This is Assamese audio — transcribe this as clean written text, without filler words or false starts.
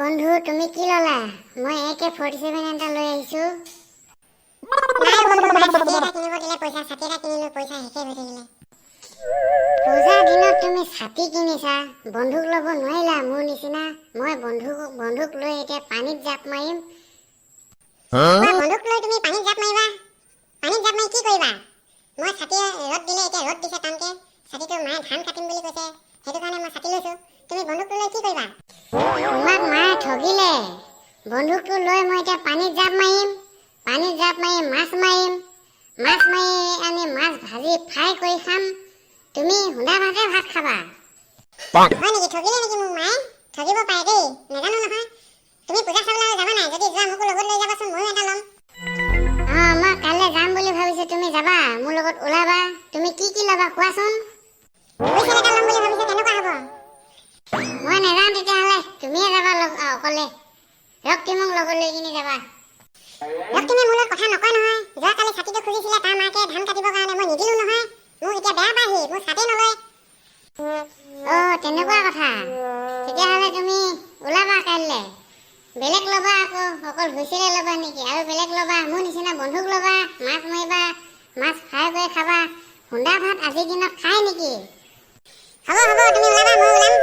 বন্ধু তুমি কি ললা? মই AK-47 এটা লৈ আহিছো। নাই বন্ধু, মায়ে ছাতি এটা কিনিব দিলে, ছাতি এটা কিনিলো, পইচা শেষে হৈ থাকিলে। পূজাৰ দিনত তুমি ছাতি কিনিছা, বন্ধুক ল'ব নোৱাৰিলা মোৰ নিচিনা। মই বন্ধুক লৈ এতিয়া পানীত জাপ মাৰিম। বন্ধুক লৈ তুমি পানীত জাপ মাৰিবা? পানীত জাপ মাৰি কি কৰিবা? মই ছাতি ৰ'দ দিলে, এতিয়া ৰ'দ দিছে টানকে, ছাতিটো মায়ে ধান কাটিম বুলি কৈছে, সেইটো কাৰণে মই ছাতি লৈছো। তুমি বন্ধুকটো লৈ কি কৰিবা? তোমাক মায়ে ঠগিলে। বন্ধুকটো লৈ মই এতিয়া পানীত জাপ মাৰিম। পানীত জাপ মাৰি মাছ মাৰিম। মাছ মাৰি আনি মাছ ভাজি ফ্ৰাই কৰি খাম। তুমি সুদা ভাতে ভাত খাবা। হয় নেকি? ঠগিলে নেকি মোক মায়ে? ঠগিব পাৰে দেই, নাজানো নহয়। তুমি পূজা চাবলৈ যাবা নাই? যদি যোৱা মোকো লগত লৈ যাবাচোন, ময়ো এটা ল'ম। মই কাইলৈ যাম বুলি ভাবিছো, তুমি যাবা? মোৰ লগত ওলাবা। তুমি কি কি ল'বা কোৱাচোন? হুইছেল এটা ল'ম বুলি ভাবিছো, কেনেকুৱা হ'ব? মই নাযাওঁ তেতিয়াহ'লে, তুমিয়ে যাবা অকলে। ৰক্তিমক লগত লৈ কিনি যাবা। ৰক্তিমে মোৰ লগত কথা নকয় নহয়। যোৱাকালি ছাতিটো খুজিছিলে তাৰ মাকে ধান কাটিবৰ কাৰণে, মই নিদিলো নহয়। মোক এতিয়া বেয়া পায়হি, মোৰ ছাতি নলয়। তেনেকুৱা কথা। তেতিয়াহ'লে তুমি ওলাবা কাইলৈ। বেলেগ ল'বা আকৌ, অকল হুইছেলে ল'বা নেকি? আৰু বেলেগ ল'বা? মোৰ নিচিনা বন্ধুক ল'বা, মাছ মাৰিবা, মাছ ফ্ৰাই কৰি খাবা। সুন্দা ভাত আজিৰ দিনত খাই নেকি? হ'ব, তুমি ওলাবা, মই ওলাম।